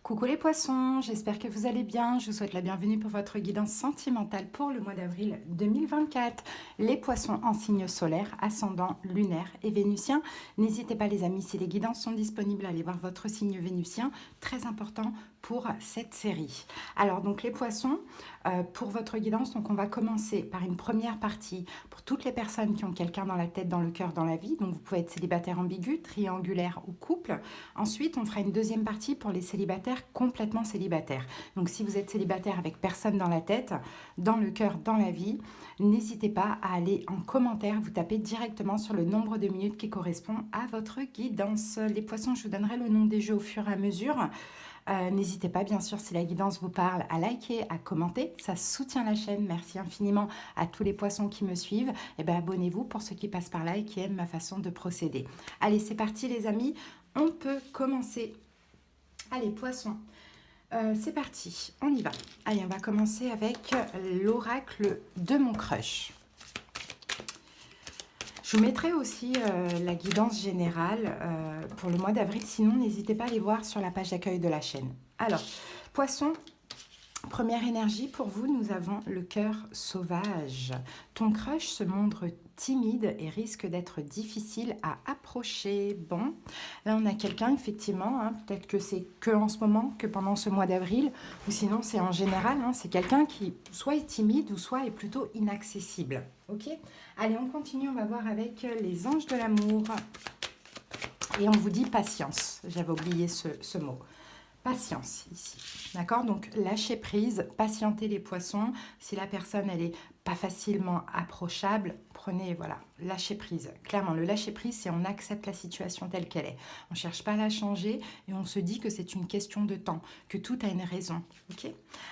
Coucou les poissons, j'espère que vous allez bien. Je vous souhaite la bienvenue pour votre guidance sentimentale pour le mois d'avril 2024. Les poissons en signe solaire, ascendant, lunaire et vénusien. N'hésitez pas les amis, si les guidances sont disponibles, à aller voir votre signe vénusien. Très important pour cette série. Alors donc les poissons, pour votre guidance, donc on va commencer par une première partie pour toutes les personnes qui ont quelqu'un dans la tête, dans le cœur, dans la vie. Donc vous pouvez être célibataire ambigu, triangulaire ou couple. Ensuite, on fera une deuxième partie pour les célibataires complètement célibataires. Donc si vous êtes célibataire avec personne dans la tête, dans le cœur, dans la vie, n'hésitez pas à aller en commentaire, vous tapez directement sur le nombre de minutes qui correspond à votre guidance. Les poissons, je vous donnerai le nom des jeux au fur et à mesure. N'hésitez pas, bien sûr, si la guidance vous parle, à liker, à commenter. Ça soutient la chaîne. Merci infiniment à tous les poissons qui me suivent. Et bien, abonnez-vous pour ceux qui passent par là et qui aiment ma façon de procéder. Allez, c'est parti, les amis. On peut commencer. Allez, poissons. C'est parti, on y va. Allez, on va commencer avec l'oracle de mon crush. Je vous mettrai aussi la guidance générale pour le mois d'avril. Sinon, n'hésitez pas à aller voir sur la page d'accueil de la chaîne. Alors, poisson, première énergie pour vous, nous avons le cœur sauvage. Ton crush se montre timide et risque d'être difficile à approcher. Bon, là on a quelqu'un effectivement, hein, peut-être que c'est que en ce moment, que pendant ce mois d'avril, ou sinon c'est en général, hein, c'est quelqu'un qui soit est timide ou soit est plutôt inaccessible. Ok, allez, on continue, on va voir avec les anges de l'amour. Et on vous dit patience, j'avais oublié ce mot. Patience ici, d'accord? Donc lâchez prise, patientez les poissons. Si la personne elle est pas facilement approchable, prenez, voilà, lâchez prise. Clairement, le lâcher prise, c'est on accepte la situation telle qu'elle est. On ne cherche pas à la changer et on se dit que c'est une question de temps, que tout a une raison. Ok?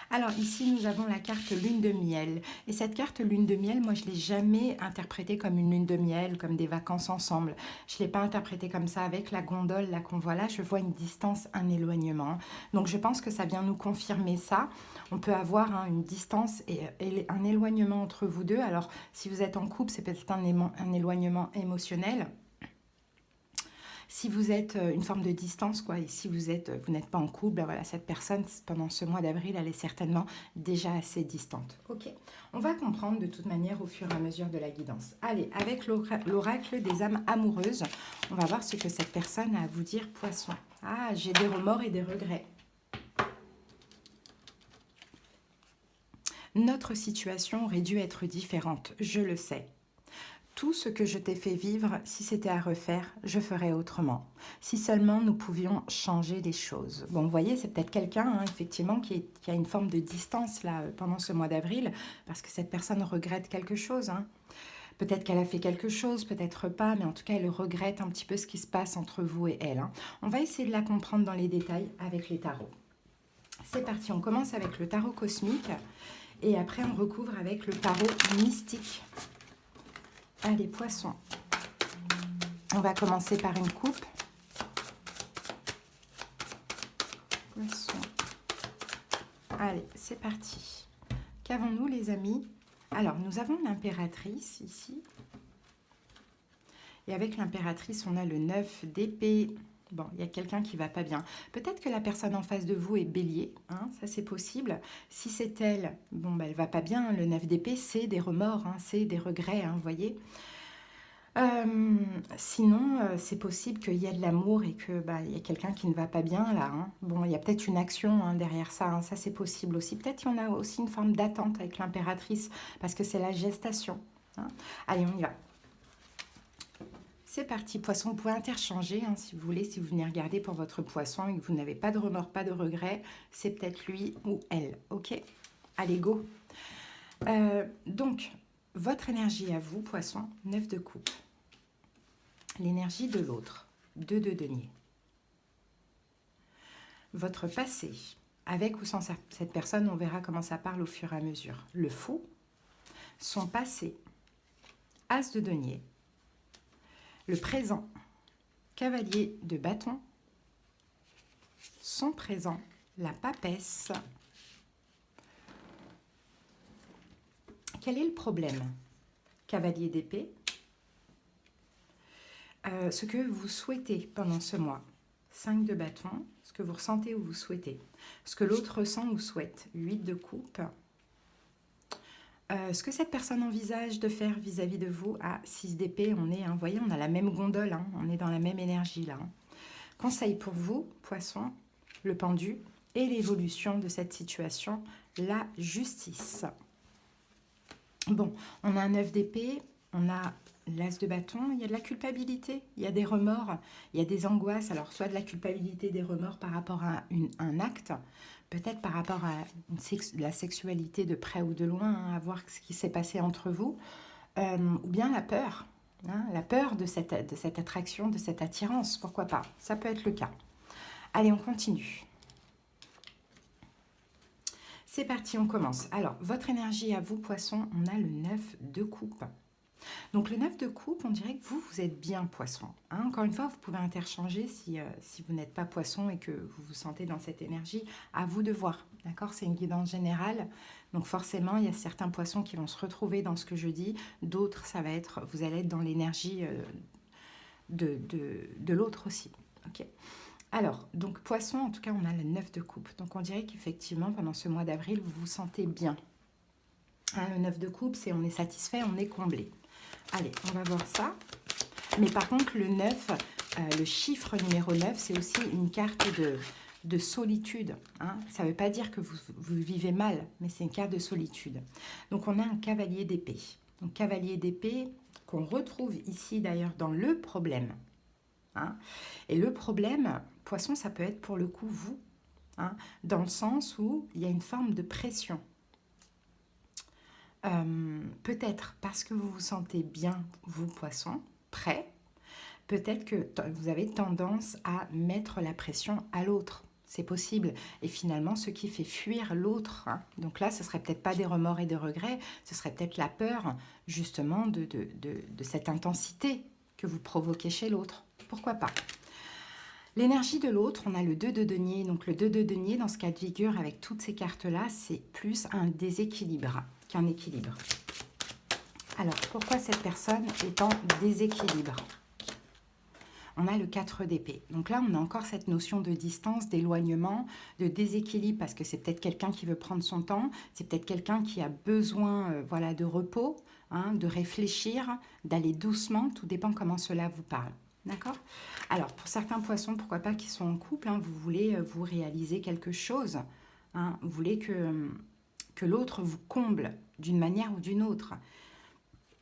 Alors ici, nous avons la carte lune de miel. Et cette carte lune de miel, moi, je ne l'ai jamais interprétée comme une lune de miel, comme des vacances ensemble. Je ne l'ai pas interprétée comme ça avec la gondole là qu'on voit là. Je vois une distance, un éloignement. Donc je pense que ça vient nous confirmer ça. On peut avoir hein, une distance et un éloignement entre vous deux. Alors si vous êtes en couple, c'est peut-être un éloignement émotionnel. Si vous êtes une forme de distance, quoi, et si vous n'êtes pas en couple, ben voilà, cette personne, pendant ce mois d'avril, elle est certainement déjà assez distante. Ok, on va comprendre de toute manière au fur et à mesure de la guidance. Allez, avec l'oracle des âmes amoureuses, on va voir ce que cette personne a à vous dire, poisson. Ah, j'ai des remords et des regrets. Notre situation aurait dû être différente, je le sais. Tout ce que je t'ai fait vivre, si c'était à refaire, je ferais autrement. Si seulement nous pouvions changer les choses. Bon, vous voyez, c'est peut-être quelqu'un, hein, effectivement, qui a une forme de distance là pendant ce mois d'avril, parce que cette personne regrette quelque chose. Hein. Peut-être qu'elle a fait quelque chose, peut-être pas, mais en tout cas, elle regrette un petit peu ce qui se passe entre vous et elle. Hein. On va essayer de la comprendre dans les détails avec les tarots. C'est parti, on commence avec le tarot cosmique et après on recouvre avec le tarot mystique. Allez, poissons. On va commencer par une coupe. Poissons. Allez, c'est parti. Qu'avons-nous, les amis? Alors, nous avons l'impératrice ici. Et avec l'impératrice, on a le 9 d'épée. Bon, il y a quelqu'un qui va pas bien. Peut-être que la personne en face de vous est bélier, hein, ça c'est possible. Si c'est elle, bon, bah, elle va pas bien. Le 9 d'épée, c'est des remords, hein, c'est des regrets, hein, vous voyez. Sinon, c'est possible qu'il y ait de l'amour et que y a quelqu'un qui ne va pas bien là. Hein. Bon, il y a peut-être une action hein, derrière ça. Hein, ça, c'est possible aussi. Peut-être qu'il y en a aussi une forme d'attente avec l'impératrice parce que c'est la gestation. Hein. Allez, on y va. C'est parti, poisson. Vous pouvez interchanger hein, si vous voulez, si vous venez regarder pour votre poisson et que vous n'avez pas de remords, pas de regrets. C'est peut-être lui ou elle. Ok? Allez, go. Donc, votre énergie à vous, poisson, 9 de coupe. L'énergie de l'autre, 2 de denier. Votre passé, avec ou sans cette personne, on verra comment ça parle au fur et à mesure. Le fou, son passé, as de denier. Le présent, cavalier de bâton. Son présent, la papesse. Quel est le problème? Cavalier d'épée. Ce que vous souhaitez pendant ce mois. 5 de bâton, ce que vous ressentez ou vous souhaitez. Ce que l'autre ressent ou souhaite. 8 de coupe. Ce que cette personne envisage de faire vis-à-vis de vous. À 6 d'épée, on est, vous voyez, on a la même gondole, hein, on est dans la même énergie là. Hein. Conseil pour vous, poisson, le pendu et l'évolution de cette situation, la justice. Bon, on a un 9 d'épée, on a l'as de bâton, il y a de la culpabilité, il y a des remords, il y a des angoisses, alors soit de la culpabilité, des remords par rapport à un acte, peut-être par rapport à la sexualité de près ou de loin, hein, à voir ce qui s'est passé entre vous, ou bien la peur, hein, la peur de cette attraction, de cette attirance, pourquoi pas, ça peut être le cas. Allez, on continue. C'est parti, on commence. Alors, votre énergie à vous, poisson, on a le 9 de coupe. Donc, le 9 de coupe, on dirait que vous êtes bien poisson. Hein, encore une fois, vous pouvez interchanger si vous n'êtes pas poisson et que vous vous sentez dans cette énergie. À vous de voir, d'accord? C'est une guidance générale. Donc, forcément, il y a certains poissons qui vont se retrouver dans ce que je dis. D'autres, ça va être, vous allez être dans l'énergie de l'autre aussi. Ok. Alors, donc poisson, en tout cas, on a le 9 de coupe. Donc, on dirait qu'effectivement, pendant ce mois d'avril, vous vous sentez bien. Hein, le 9 de coupe, c'est on est satisfait, on est comblé. Allez, on va voir ça. Mais par contre, le 9, le chiffre numéro 9, c'est aussi une carte de solitude. Hein. Ça ne veut pas dire que vous vivez mal, mais c'est une carte de solitude. Donc, on a un cavalier d'épée. Donc, cavalier d'épée qu'on retrouve ici, d'ailleurs, dans le problème. Hein. Et le problème, poisson, ça peut être pour le coup vous, hein, dans le sens où il y a une forme de pression. Peut-être parce que vous vous sentez bien, vous, poisson, prêt, peut-être que vous avez tendance à mettre la pression à l'autre. C'est possible. Et finalement, ce qui fait fuir l'autre, hein, donc là, ce ne serait peut-être pas des remords et des regrets, ce serait peut-être la peur, justement, de cette intensité que vous provoquez chez l'autre. Pourquoi pas? L'énergie de l'autre, on a le 2 de denier. Donc le 2 de denier, dans ce cas de figure, avec toutes ces cartes-là, c'est plus un déséquilibre qu'un équilibre. Alors, pourquoi cette personne est en déséquilibre? On a le 4 d'épée. Donc là, on a encore cette notion de distance, d'éloignement, de déséquilibre, parce que c'est peut-être quelqu'un qui veut prendre son temps, c'est peut-être quelqu'un qui a besoin voilà, de repos, hein, de réfléchir, d'aller doucement, tout dépend comment cela vous parle. D'accord? Alors, pour certains poissons, pourquoi pas qui sont en couple, hein, vous voulez vous réaliser quelque chose. Hein, vous voulez que l'autre vous comble d'une manière ou d'une autre.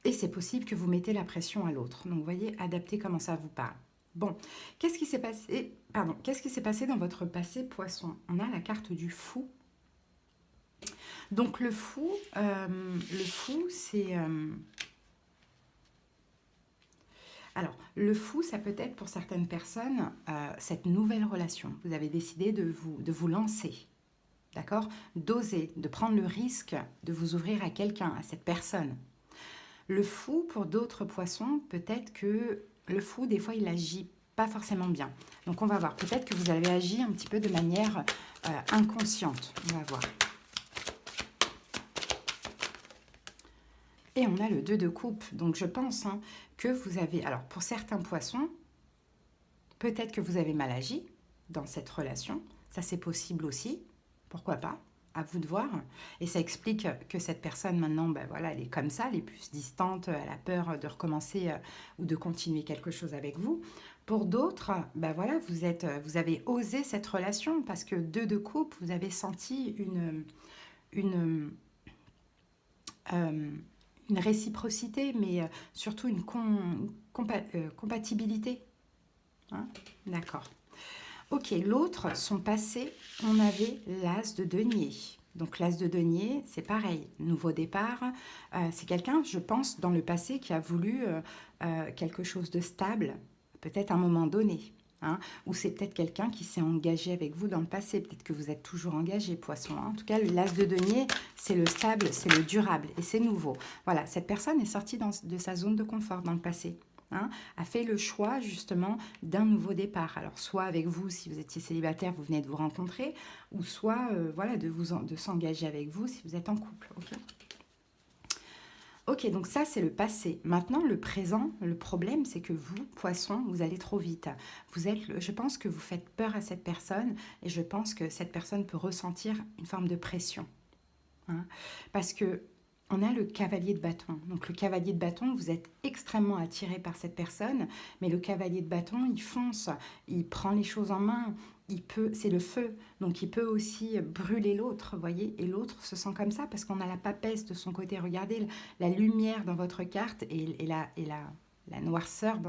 Et c'est possible que vous mettez la pression à l'autre. Donc, vous voyez, adaptez comment ça vous parle. Bon, qu'est-ce qui s'est passé? Pardon, qu'est-ce qui s'est passé dans votre passé, poisson? On a la carte du fou. Donc, le fou, c'est... Alors, le fou, ça peut être pour certaines personnes cette nouvelle relation. Vous avez décidé de vous lancer, d'accord? D'oser, de prendre le risque de vous ouvrir à quelqu'un, à cette personne. Le fou, pour d'autres poissons, peut-être que le fou, des fois, il agit pas forcément bien. Donc, on va voir. Peut-être que vous avez agi un petit peu de manière inconsciente. On va voir. Et on a le 2 de coupe. Donc, je pense que vous avez... Alors, pour certains poissons, peut-être que vous avez mal agi dans cette relation. Ça, c'est possible aussi. Pourquoi pas? À vous de voir. Et ça explique que cette personne, maintenant, ben voilà, elle est comme ça, elle est plus distante, elle a peur de recommencer ou de continuer quelque chose avec vous. Pour d'autres, ben voilà, vous avez osé cette relation parce que 2 de coupe, vous avez senti une réciprocité, mais surtout une compatibilité. Hein? D'accord. Ok, l'autre, son passé, on avait l'as de denier. Donc l'as de denier, c'est pareil, nouveau départ. C'est quelqu'un, je pense, dans le passé qui a voulu quelque chose de stable, peut-être à un moment donné. Hein, ou c'est peut-être quelqu'un qui s'est engagé avec vous dans le passé. Peut-être que vous êtes toujours engagé, poisson. Hein. En tout cas, l'as de denier, c'est le stable, c'est le durable et c'est nouveau. Voilà, cette personne est sortie de sa zone de confort dans le passé. Hein, a fait le choix justement d'un nouveau départ. Alors soit avec vous, si vous étiez célibataire, vous venez de vous rencontrer, ou soit voilà, de s'engager avec vous si vous êtes en couple. Ok, donc ça, c'est le passé. Maintenant, le présent, le problème, c'est que vous, poisson, vous allez trop vite. Je pense que vous faites peur à cette personne et je pense que cette personne peut ressentir une forme de pression. Hein, parce que on a le cavalier de bâton. Donc le cavalier de bâton, vous êtes extrêmement attiré par cette personne, mais le cavalier de bâton, il fonce, il prend les choses en main, c'est le feu, donc il peut aussi brûler l'autre, voyez, et l'autre se sent comme ça parce qu'on a la papesse de son côté. Regardez la lumière dans votre carte la noirceur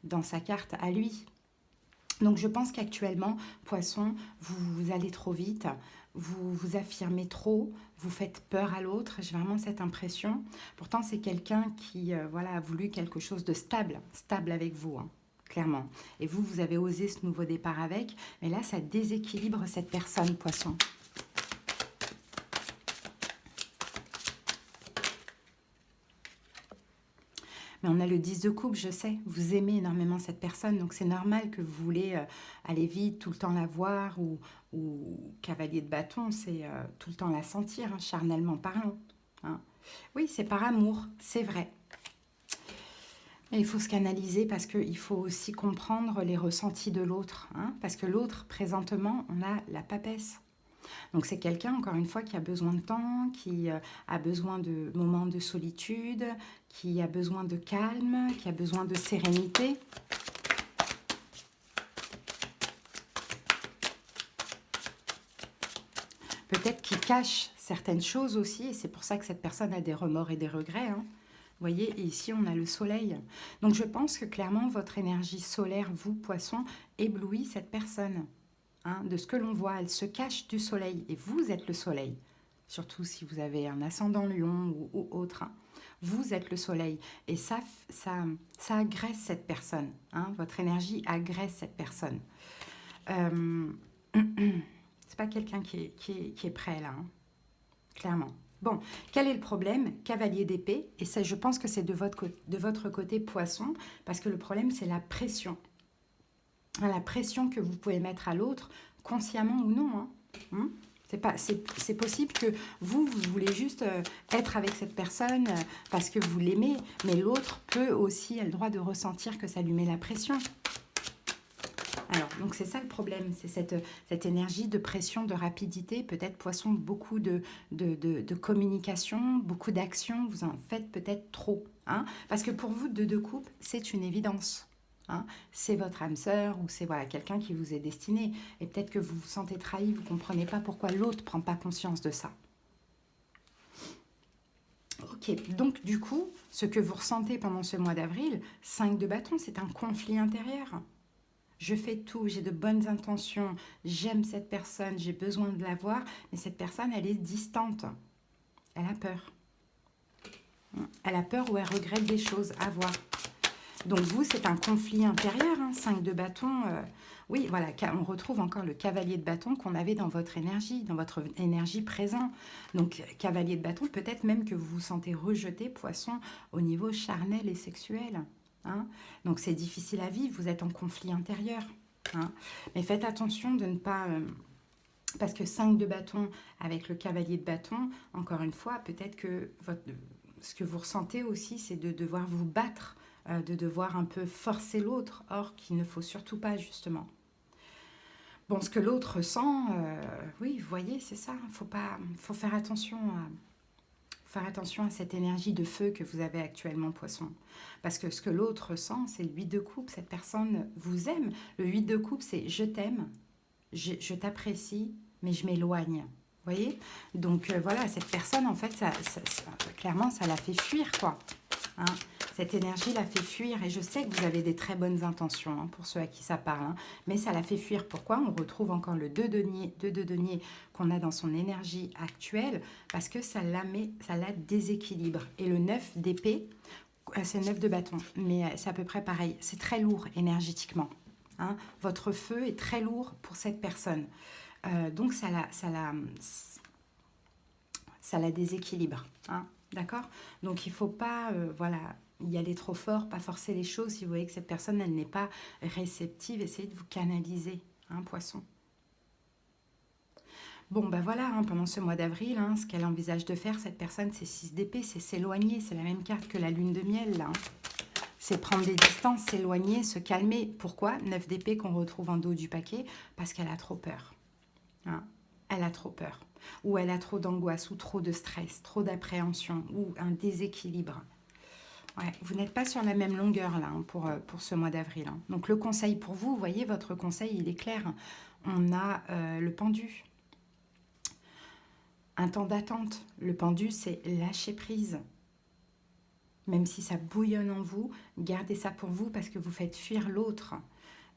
dans sa carte à lui. Donc je pense qu'actuellement, poisson, vous allez trop vite, vous vous affirmez trop, vous faites peur à l'autre, j'ai vraiment cette impression. Pourtant, c'est quelqu'un qui voilà, a voulu quelque chose de stable, stable avec vous, hein, clairement. Et vous, vous avez osé ce nouveau départ avec, mais là, ça déséquilibre cette personne, poisson. Mais on a le 10 de coupe, je sais, vous aimez énormément cette personne, donc c'est normal que vous voulez aller vite, tout le temps la voir, ou cavalier de bâton, c'est tout le temps la sentir, hein, charnellement parlant. Hein. Oui, c'est par amour, c'est vrai. Mais il faut se canaliser parce qu'il faut aussi comprendre les ressentis de l'autre. Hein, parce que l'autre, présentement, on a la papesse. Donc c'est quelqu'un, encore une fois, qui a besoin de temps, qui a besoin de moments de solitude, qui a besoin de calme, qui a besoin de sérénité. Peut-être qu'il cache certaines choses aussi, et c'est pour ça que cette personne a des remords et des regrets. Hein. Vous voyez, et ici on a le soleil. Donc je pense que clairement votre énergie solaire, vous, poisson, éblouit cette personne. Hein, de ce que l'on voit, elle se cache du soleil et vous êtes le soleil. Surtout si vous avez un ascendant lion ou autre. Hein. Vous êtes le soleil et ça agresse cette personne. Hein. Votre énergie agresse cette personne. C'est pas quelqu'un qui est prêt là, hein, clairement. Bon, quel est le problème? Cavalier d'épée, et ça, je pense que c'est de votre côté poisson, parce que le problème c'est la pression. La pression que vous pouvez mettre à l'autre, consciemment ou non. Hein. C'est possible que vous voulez juste être avec cette personne parce que vous l'aimez, mais l'autre peut aussi, a le droit de ressentir que ça lui met la pression. Alors, donc c'est ça le problème, c'est cette énergie de pression, de rapidité, peut-être poisson, beaucoup de communication, beaucoup d'action, vous en faites peut-être trop. Hein, parce que pour vous, deux coupes, c'est une évidence. Hein, c'est votre âme sœur ou c'est voilà, quelqu'un qui vous est destiné. Et peut-être que vous vous sentez trahi, vous ne comprenez pas pourquoi l'autre ne prend pas conscience de ça. Ok, donc du coup, ce que vous ressentez pendant ce mois d'avril, 5 de bâton, c'est un conflit intérieur. Je fais tout, j'ai de bonnes intentions, j'aime cette personne, j'ai besoin de la voir, mais cette personne, elle est distante. Elle a peur. Elle a peur ou elle regrette des choses à voir. Donc vous, c'est un conflit intérieur, hein, 5 de bâton. Oui, voilà, on retrouve encore le cavalier de bâton qu'on avait dans votre énergie présente. Donc cavalier de bâton, peut-être même que vous vous sentez rejeté, poisson, au niveau charnel et sexuel. Hein. Donc c'est difficile à vivre, vous êtes en conflit intérieur. Hein. Mais faites attention de ne pas... parce que 5 de bâton avec le cavalier de bâton, encore une fois, peut-être que ce que vous ressentez aussi, c'est de devoir vous battre, de devoir un peu forcer l'autre, or qu'il ne faut surtout pas, justement. Bon, ce que l'autre ressent, oui, vous voyez, c'est ça, faut faire attention à cette énergie de feu que vous avez actuellement, poisson. Parce que ce que l'autre ressent, c'est le 8 de coupe, cette personne vous aime. Le 8 de coupe, c'est je t'aime, je t'apprécie, mais je m'éloigne. Vous voyez? Donc voilà, cette personne, en fait, clairement, ça la fait fuir, quoi. Hein. Cette énergie la fait fuir et je sais que vous avez des très bonnes intentions hein, pour ceux à qui ça parle, hein, mais ça la fait fuir. Pourquoi? On retrouve encore le 2 de denier qu'on a dans son énergie actuelle parce que ça la déséquilibre. Et le 9 d'épée, c'est le 9 de bâton, mais c'est à peu près pareil. C'est très lourd énergétiquement. Hein. Votre feu est très lourd pour cette personne. Donc ça la déséquilibre. Hein. D'accord? Donc il ne faut pas voilà, y aller trop fort, pas forcer les choses. Si vous voyez que cette personne, elle n'est pas réceptive, essayez de vous canaliser, hein, poisson. Bon, ben voilà, hein, pendant ce mois d'avril, hein, ce qu'elle envisage de faire, cette personne, c'est 6 d'épée, c'est s'éloigner. C'est la même carte que la lune de miel, là. Hein. C'est prendre des distances, s'éloigner, se calmer. Pourquoi 9 d'épée qu'on retrouve en dos du paquet? Parce qu'elle a trop peur. Hein. Elle a trop peur. Ou elle a trop d'angoisse, ou trop de stress, trop d'appréhension, ou un déséquilibre. Ouais, vous n'êtes pas sur la même longueur là hein, pour ce mois d'avril. Hein. Donc le conseil pour vous, vous voyez, votre conseil, il est clair. On a le pendu. Un temps d'attente. Le pendu, c'est lâcher prise. Même si ça bouillonne en vous, gardez ça pour vous parce que vous faites fuir l'autre.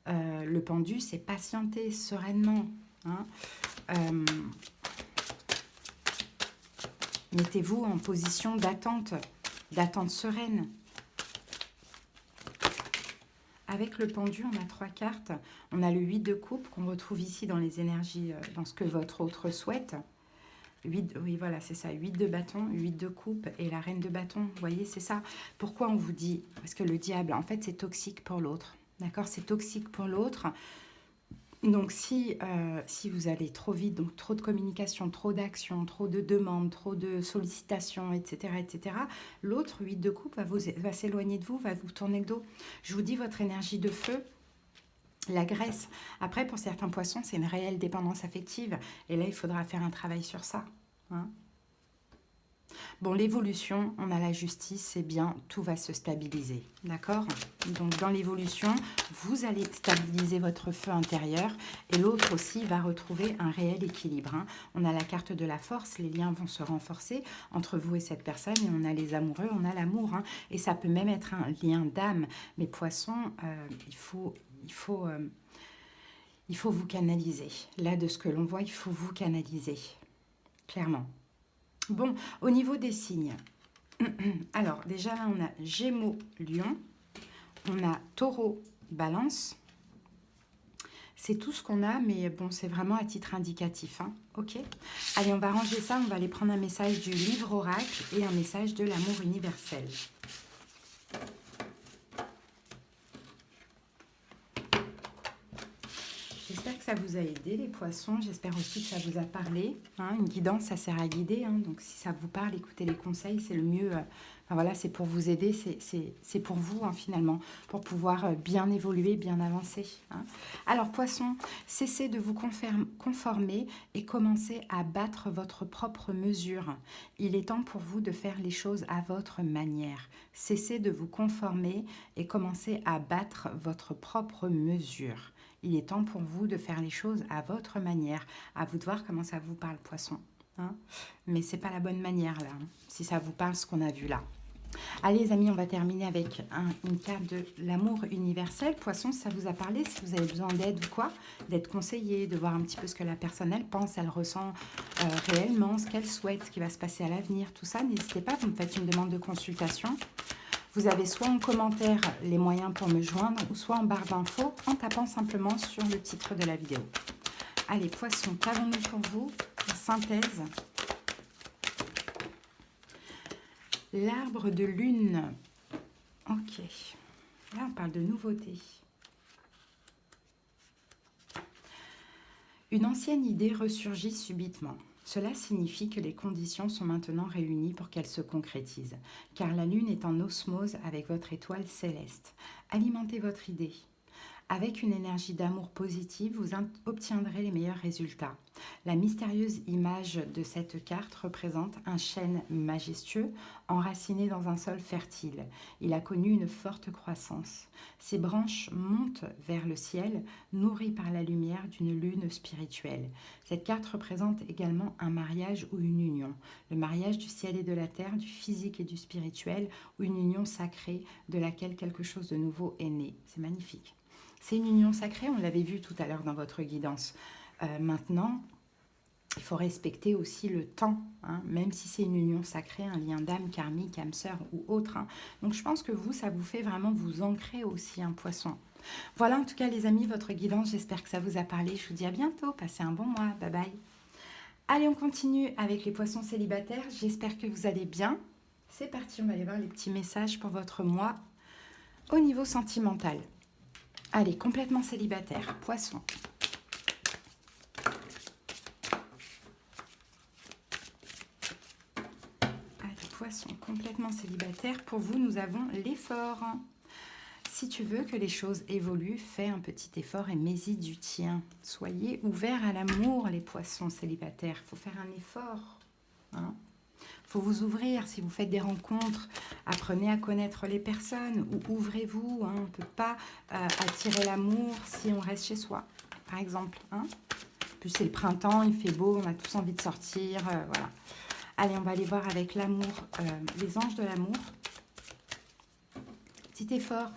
Le pendu, c'est patienter sereinement. Hein. Mettez-vous en position d'attente sereine. Avec le pendu, on a 3 cartes. On a le 8 de coupe qu'on retrouve ici dans les énergies, dans ce que votre autre souhaite. 8, oui, voilà, c'est ça. 8 de bâton, 8 de coupe et la reine de bâton. Vous voyez, c'est ça. Pourquoi on vous dit? Parce que le diable, en fait, c'est toxique pour l'autre. D'accord? C'est toxique pour l'autre. Donc, si vous allez trop vite, donc trop de communication, trop d'action, trop de demandes, trop de sollicitations, etc., l'autre, 8 de coupe, va s'éloigner de vous, va vous tourner le dos. Je vous dis, votre énergie de feu, la graisse. Après, pour certains poissons, c'est une réelle dépendance affective. Et là, il faudra faire un travail sur ça. Hein. Bon, l'évolution, on a la justice, c'est bien, tout va se stabiliser. D'accord? Donc, dans l'évolution, vous allez stabiliser votre feu intérieur et l'autre aussi va retrouver un réel équilibre. Hein. On a la carte de la force, les liens vont se renforcer entre vous et cette personne et on a les amoureux, on a l'amour. Hein. Et ça peut même être un lien d'âme. Mais poisson, il faut vous canaliser. Là, de ce que l'on voit, il faut vous canaliser. Clairement. Bon, au niveau des signes. Alors, déjà, là, on a Gémeaux, Lion. On a Taureau, Balance. C'est tout ce qu'on a, mais bon, c'est vraiment à titre indicatif. Hein. Ok. Allez, on va ranger ça. On va aller prendre un message du livre oracle et un message de l'amour universel. J'espère que ça vous a aidé, les poissons. J'espère aussi que ça vous a parlé. Hein. Une guidance, ça sert à guider. Hein. Donc, si ça vous parle, écoutez les conseils. C'est le mieux. Enfin, voilà, c'est pour vous aider. C'est pour vous, hein, finalement. Pour pouvoir bien évoluer, bien avancer. Hein. Alors, poissons, cessez de vous conformer et commencez à battre votre propre mesure. Il est temps pour vous de faire les choses à votre manière. Cessez de vous conformer et commencez à battre votre propre mesure. Il est temps pour vous de faire les choses à votre manière. À vous de voir comment ça vous parle, poisson. Hein. Mais ce n'est pas la bonne manière, là, hein, si ça vous parle ce qu'on a vu là. Allez, les amis, on va terminer avec une carte de l'amour universel. Poisson, si ça vous a parlé, si vous avez besoin d'aide ou quoi, d'être conseillé, de voir un petit peu ce que la personne, elle pense, elle ressent réellement, ce qu'elle souhaite, ce qui va se passer à l'avenir, tout ça, n'hésitez pas, vous me faites une demande de consultation. Vous avez soit en commentaire les moyens pour me joindre ou soit en barre d'infos en tapant simplement sur le titre de la vidéo. Allez, poisson, qu'avons-nous pour vous? Synthèse. L'arbre de lune. Ok. Là, on parle de nouveauté. Une ancienne idée ressurgit subitement. Cela signifie que les conditions sont maintenant réunies pour qu'elles se concrétisent, car la lune est en osmose avec votre étoile céleste. Alimentez votre idée. Avec une énergie d'amour positive, vous obtiendrez les meilleurs résultats. La mystérieuse image de cette carte représente un chêne majestueux enraciné dans un sol fertile. Il a connu une forte croissance. Ses branches montent vers le ciel, nourries par la lumière d'une lune spirituelle. Cette carte représente également un mariage ou une union. Le mariage du ciel et de la terre, du physique et du spirituel, ou une union sacrée de laquelle quelque chose de nouveau est né. C'est magnifique. C'est une union sacrée, on l'avait vu tout à l'heure dans votre guidance. Maintenant, il faut respecter aussi le temps, hein, même si c'est une union sacrée, un lien d'âme, karmique, âme sœur ou autre. Hein. Donc je pense que vous, ça vous fait vraiment vous ancrer aussi un poisson. Voilà en tout cas les amis, votre guidance, j'espère que ça vous a parlé. Je vous dis à bientôt, passez un bon mois, bye bye. Allez, on continue avec les poissons célibataires, j'espère que vous allez bien. C'est parti, on va aller voir les petits messages pour votre mois au niveau sentimental. Allez, complètement célibataire, poisson. complètement célibataire. Pour vous, nous avons l'effort. Si tu veux que les choses évoluent, fais un petit effort et mets-y du tien. Soyez ouverts à l'amour, les poissons célibataires. Il faut faire un effort. Hein. Faut vous ouvrir. Si vous faites des rencontres, apprenez à connaître les personnes ou ouvrez-vous. Hein. On ne peut pas attirer l'amour si on reste chez soi, par exemple. Hein. Plus c'est le printemps, il fait beau, on a tous envie de sortir. Voilà. Allez, on va aller voir avec l'amour, les anges de l'amour. Petit effort,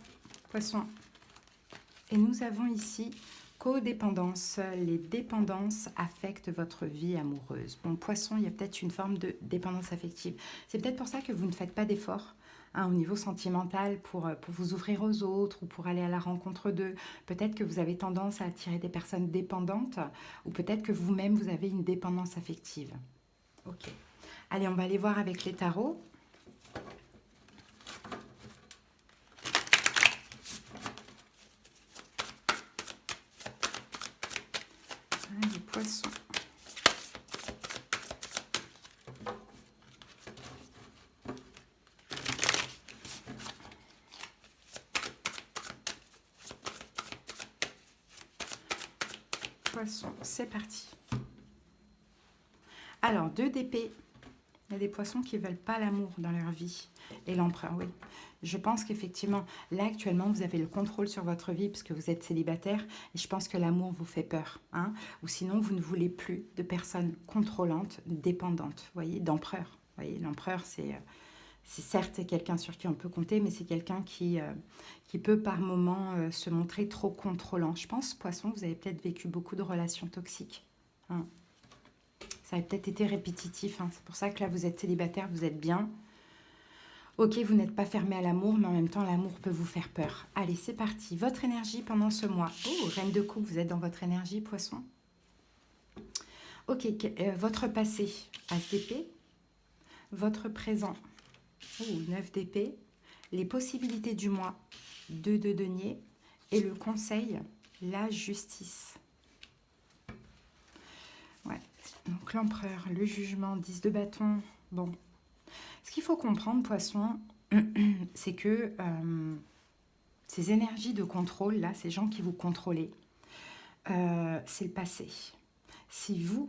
poisson. Et nous avons ici codépendance. Les dépendances affectent votre vie amoureuse. Bon, poisson, il y a peut-être une forme de dépendance affective. C'est peut-être pour ça que vous ne faites pas d'efforts hein, au niveau sentimental pour vous ouvrir aux autres ou pour aller à la rencontre d'eux. Peut-être que vous avez tendance à attirer des personnes dépendantes ou peut-être que vous-même, vous avez une dépendance affective. Ok. Allez, on va aller voir avec les tarots. Les poissons. Poissons, c'est parti. Alors, 2 d'épée. Il y a des poissons qui ne veulent pas l'amour dans leur vie. Et l'empereur, oui. Je pense qu'effectivement, là, actuellement, vous avez le contrôle sur votre vie parce que vous êtes célibataire. Et je pense que l'amour vous fait peur. Hein, ou sinon, vous ne voulez plus de personnes contrôlantes, dépendantes. Vous voyez, d'empereur. Vous voyez, l'empereur, c'est certes quelqu'un sur qui on peut compter, mais c'est quelqu'un qui peut par moments se montrer trop contrôlant. Je pense, poisson, vous avez peut-être vécu beaucoup de relations toxiques. Hein. Ça a peut-être été répétitif. Hein. C'est pour ça que là, vous êtes célibataire, vous êtes bien. Ok, vous n'êtes pas fermé à l'amour, mais en même temps, l'amour peut vous faire peur. Allez, c'est parti. Votre énergie pendant ce mois. Oh, reine de coupe, vous êtes dans votre énergie, poisson. Ok, votre passé, as d'épée. Votre présent, 9 d'épée. Les possibilités du mois, 2 de denier. Et le conseil, la justice. Ouais. Donc l'empereur, le jugement, 10 de bâton. Bon. Ce qu'il faut comprendre, poisson, c'est que ces énergies de contrôle, là, ces gens qui vous contrôlez, c'est le passé. Si vous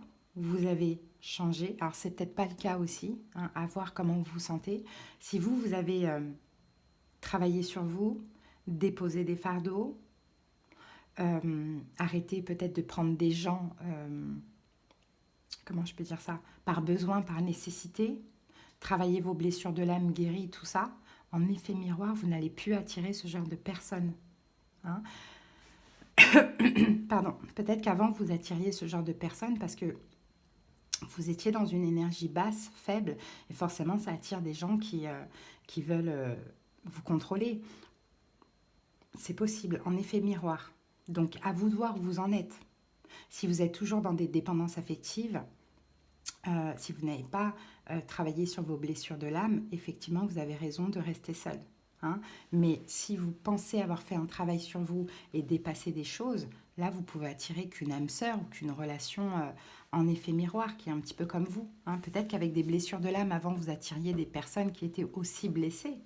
avez changé, alors c'est peut-être pas le cas aussi, hein, à voir comment vous vous sentez. Si vous avez travaillé sur vous, déposé des fardeaux, arrêté peut-être de prendre des gens, comment je peux dire ça, par besoin, par nécessité, travailler vos blessures de l'âme, guéries, tout ça, en effet miroir, vous n'allez plus attirer ce genre de personnes. Hein. Pardon, peut-être qu'avant, vous attiriez ce genre de personnes parce que vous étiez dans une énergie basse, faible, et forcément, ça attire des gens qui veulent vous contrôler. C'est possible, en effet miroir. Donc, à vous de voir où vous en êtes. Si vous êtes toujours dans des dépendances affectives, si vous n'avez pas travaillé sur vos blessures de l'âme, effectivement, vous avez raison de rester seul. Hein. Mais si vous pensez avoir fait un travail sur vous et dépasser des choses, là, vous pouvez attirer qu'une âme sœur ou qu'une relation en effet miroir, qui est un petit peu comme vous. Hein. Peut-être qu'avec des blessures de l'âme, avant, vous attiriez des personnes qui étaient aussi blessées.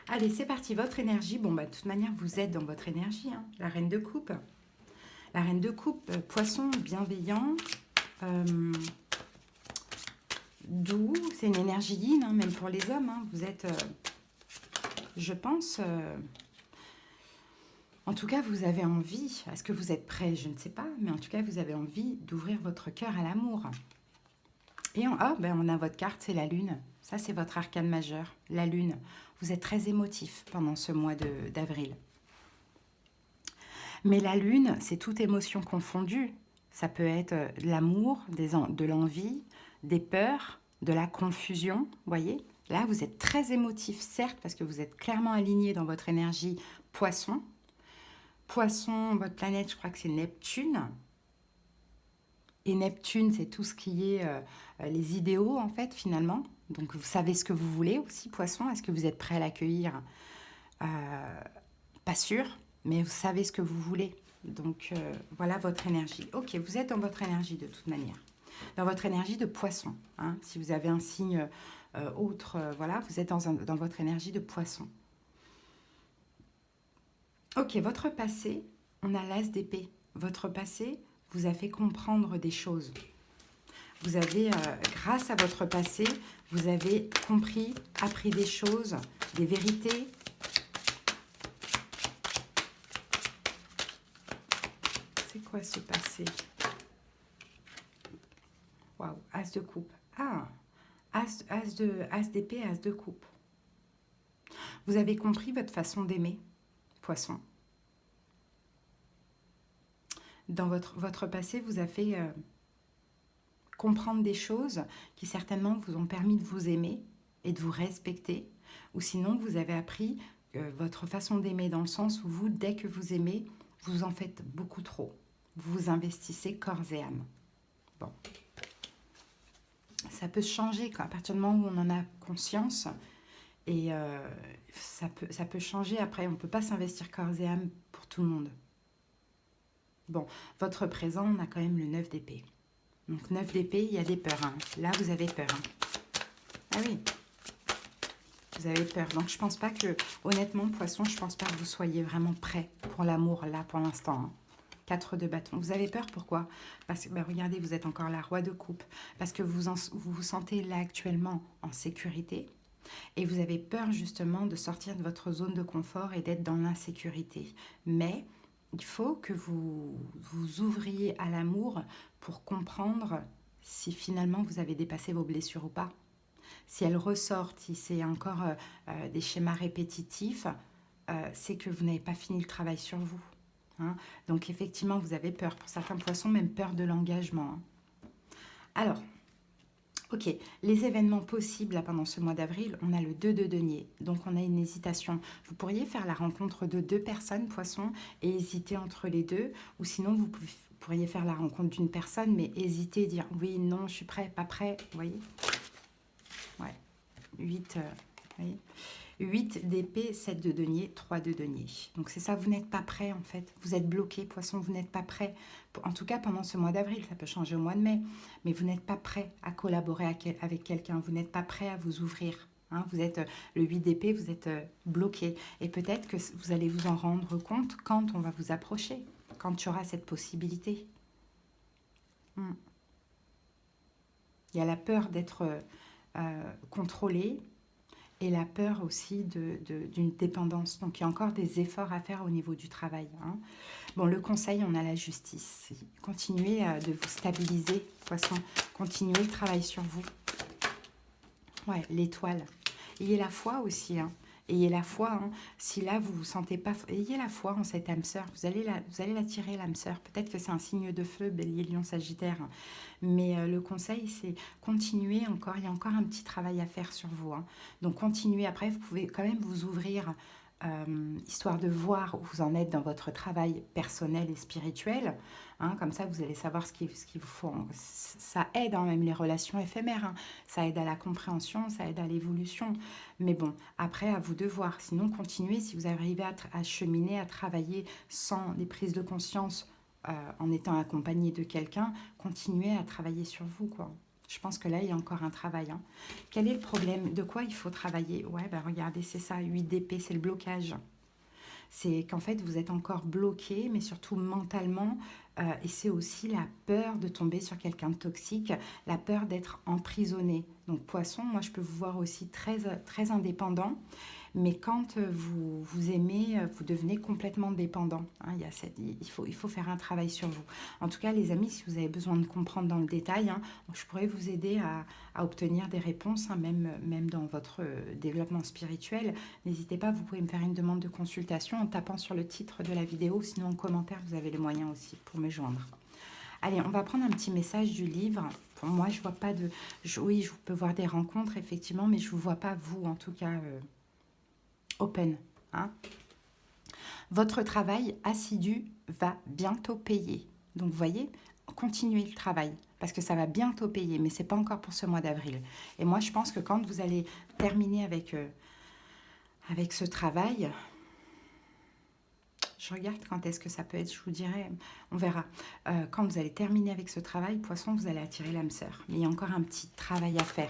Allez, c'est parti, votre énergie. Bon, bah, de toute manière, vous êtes dans votre énergie. Hein. La reine de coupe. La reine de coupe, poisson bienveillant, doux. C'est une énergie yin, hein, même pour les hommes. Hein. Vous êtes, je pense... en tout cas, vous avez envie, est-ce que vous êtes prêt? Je ne sais pas, mais en tout cas, vous avez envie d'ouvrir votre cœur à l'amour. Et on a votre carte, c'est la lune. Ça, c'est votre arcane majeur, la lune. Vous êtes très émotif pendant ce mois d'avril. Mais la lune, c'est toute émotion confondue. Ça peut être de l'amour, de l'envie, des peurs, de la confusion, voyez? Là, vous êtes très émotif, certes, parce que vous êtes clairement aligné dans votre énergie poisson. Poisson, votre planète, je crois que c'est Neptune. Et Neptune, c'est tout ce qui est les idéaux, en fait, finalement. Donc, vous savez ce que vous voulez aussi, poisson. Est-ce que vous êtes prêt à l'accueillir? Pas sûr, mais vous savez ce que vous voulez. Donc, voilà votre énergie. Ok, vous êtes dans votre énergie de toute manière. dans votre énergie de poisson. Hein. Si vous avez un signe autre, voilà, vous êtes dans votre énergie de poisson. Ok, votre passé, on a l'as d'épée. Votre passé vous a fait comprendre des choses. Vous avez, grâce à votre passé, vous avez compris, appris des choses, des vérités. C'est quoi ce passé? Waouh, as de coupe. Ah, as d'épée, as de coupe. Vous avez compris votre façon d'aimer, poisson. Dans votre passé, vous a fait comprendre des choses qui certainement vous ont permis de vous aimer et de vous respecter. Ou sinon, vous avez appris votre façon d'aimer dans le sens où vous, dès que vous aimez, vous en faites beaucoup trop. Vous vous investissez corps et âme. Bon. Ça peut changer à partir du moment où on en a conscience. Et ça peut changer. Après, on ne peut pas s'investir corps et âme pour tout le monde. Bon, votre présent, on a quand même le 9 d'épée. Donc 9 d'épée, il y a des peurs. Hein. Là, vous avez peur. Hein. Ah oui, vous avez peur. Donc je pense pas que, honnêtement, poisson, je pense pas que vous soyez vraiment prêt pour l'amour, là, pour l'instant. Hein. 4 de bâton. Vous avez peur, pourquoi? Parce que, ben, regardez, vous êtes encore la roi de coupe. Parce que vous vous sentez là actuellement en sécurité. Et vous avez peur justement de sortir de votre zone de confort et d'être dans l'insécurité. Mais il faut que vous vous ouvriez à l'amour pour comprendre si finalement vous avez dépassé vos blessures ou pas. Si elles ressortent, si c'est encore des schémas répétitifs, c'est que vous n'avez pas fini le travail sur vous. Hein. Donc effectivement, vous avez peur. Pour certains poissons, même peur de l'engagement. Hein. Alors, ok, les événements possibles là, pendant ce mois d'avril, on a le 2 de denier, donc on a une hésitation. Vous pourriez faire la rencontre de 2 personnes, poissons, et hésiter entre les deux, ou sinon vous pourriez faire la rencontre d'une personne, mais hésiter, dire oui, non, je suis prêt, pas prêt, vous voyez? Ouais, 8, vous voyez 8 d'épée, 7 de denier, 3 de denier. Donc c'est ça, vous n'êtes pas prêt en fait. Vous êtes bloqué, poisson, vous n'êtes pas prêt. En tout cas, pendant ce mois d'avril, ça peut changer au mois de mai. Mais vous n'êtes pas prêt à collaborer avec quelqu'un. Vous n'êtes pas prêt à vous ouvrir. Hein, vous êtes le 8 d'épée, vous êtes bloqué. Et peut-être que vous allez vous en rendre compte quand on va vous approcher. Quand il y aura cette possibilité. Il y a la peur d'être contrôlé. Et la peur aussi d'une dépendance. Donc, il y a encore des efforts à faire au niveau du travail. Hein. Bon, le conseil, on a la justice. Continuez de vous stabiliser, poisson. Continuez le travail sur vous. Ouais, l'étoile. Ayez la foi aussi. Hein. Ayez la foi. Hein. Si là, vous ne vous sentez pas... Ayez la foi en cette âme sœur. Vous allez l'attirer, l'âme sœur. Peut-être que c'est un signe de feu, Bélier, Lion, Sagittaire. Mais le conseil, c'est continuer encore. Il y a encore un petit travail à faire sur vous. Hein. Donc, continuez. Après, vous pouvez quand même vous ouvrir, histoire de voir où vous en êtes dans votre travail personnel et spirituel. Hein, comme ça, vous allez savoir ce qu'il vous faut. Ça aide hein, même les relations éphémères. Hein. Ça aide à la compréhension, ça aide à l'évolution. Mais bon, après, à vous de voir. Sinon, continuez. Si vous arrivez à cheminer, à travailler sans des prises de conscience, en étant accompagné de quelqu'un, continuez à travailler sur vous, quoi. Je pense que là, il y a encore un travail. Hein. Quel est le problème? De quoi il faut travailler? Ouais, ben regardez, c'est ça, 8 d'épée, c'est le blocage. C'est qu'en fait, vous êtes encore bloqué, mais surtout mentalement. Et c'est aussi la peur de tomber sur quelqu'un de toxique, la peur d'être emprisonné. Donc, poisson, moi, je peux vous voir aussi très, très indépendant. Mais quand vous aimez, vous devenez complètement dépendant. Hein, il faut faire un travail sur vous. En tout cas, les amis, si vous avez besoin de comprendre dans le détail, hein, je pourrais vous aider à obtenir des réponses, hein, même dans votre développement spirituel. N'hésitez pas, vous pouvez me faire une demande de consultation en tapant sur le titre de la vidéo. Sinon, en commentaire, vous avez les moyens aussi pour me joindre. Allez, on va prendre un petit message du livre. Pour moi, je vois pas de... oui, je peux voir des rencontres, effectivement, mais je ne vous vois pas, vous, en tout cas... open. Hein. Votre travail assidu va bientôt payer. Donc, vous voyez, continuez le travail parce que ça va bientôt payer, mais ce n'est pas encore pour ce mois d'avril. Et moi, je pense que quand vous allez terminer avec ce travail, Je regarde quand est-ce que ça peut être, je vous dirai, on verra. Quand vous allez terminer avec ce travail, Poisson, vous allez attirer l'âme sœur. Mais il y a encore un petit travail à faire.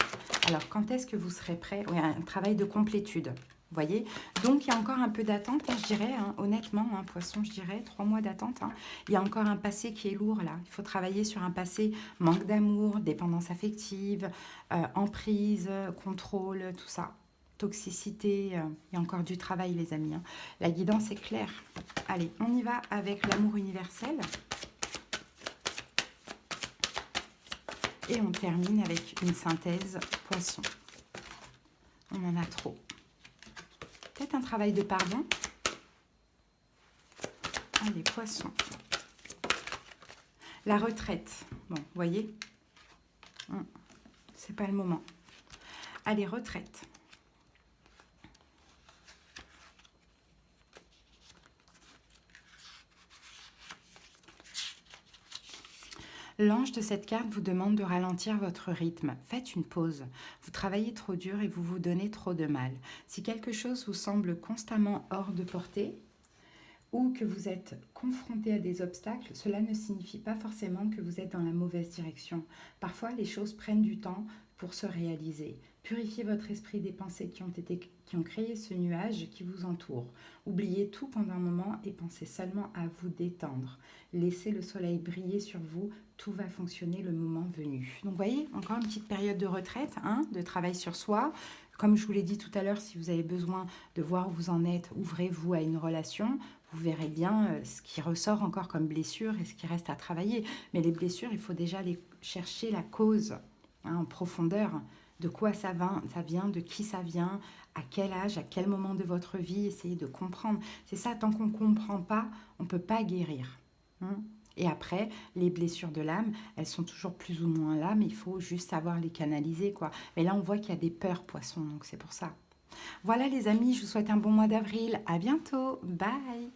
Alors, quand est-ce que vous serez prêt? Oui, un travail de complétude. Vous voyez? Donc, il y a encore un peu d'attente, hein, je dirais, hein, honnêtement, hein, Poisson, je dirais, 3 mois d'attente. Hein. Il y a encore un passé qui est lourd, là. Il faut travailler sur un passé, manque d'amour, dépendance affective, emprise, contrôle, tout ça. Toxicité, il y a encore du travail, les amis. Hein. La guidance est claire. Allez, on y va avec l'amour universel. Et on termine avec une synthèse Poisson. On en a trop. Peut-être un travail de pardon. Allez, Poisson. La retraite. Bon, vous voyez, c'est pas le moment. Allez, retraite. L'ange de cette carte vous demande de ralentir votre rythme. Faites une pause. Vous travaillez trop dur et vous vous donnez trop de mal. Si quelque chose vous semble constamment hors de portée ou que vous êtes confronté à des obstacles, cela ne signifie pas forcément que vous êtes dans la mauvaise direction. Parfois, les choses prennent du temps pour se réaliser. Purifiez votre esprit des pensées qui ont créé ce nuage qui vous entoure. Oubliez tout pendant un moment et pensez seulement à vous détendre. Laissez le soleil briller sur vous, tout va fonctionner le moment venu. Donc, vous voyez, encore une petite période de retraite, hein, de travail sur soi. Comme je vous l'ai dit tout à l'heure, si vous avez besoin de voir où vous en êtes, ouvrez-vous à une relation. Vous verrez bien ce qui ressort encore comme blessure et ce qui reste à travailler. Mais les blessures, il faut déjà aller chercher la cause, hein, en profondeur. De quoi ça vient, de qui ça vient, à quel âge, à quel moment de votre vie, essayez de comprendre. C'est ça, tant qu'on ne comprend pas, on ne peut pas guérir. Hein. Et après, les blessures de l'âme, elles sont toujours plus ou moins là, mais il faut juste savoir les canaliser, quoi. Mais là, on voit qu'il y a des peurs, Poisson, donc c'est pour ça. Voilà les amis, je vous souhaite un bon mois d'avril. À bientôt. Bye.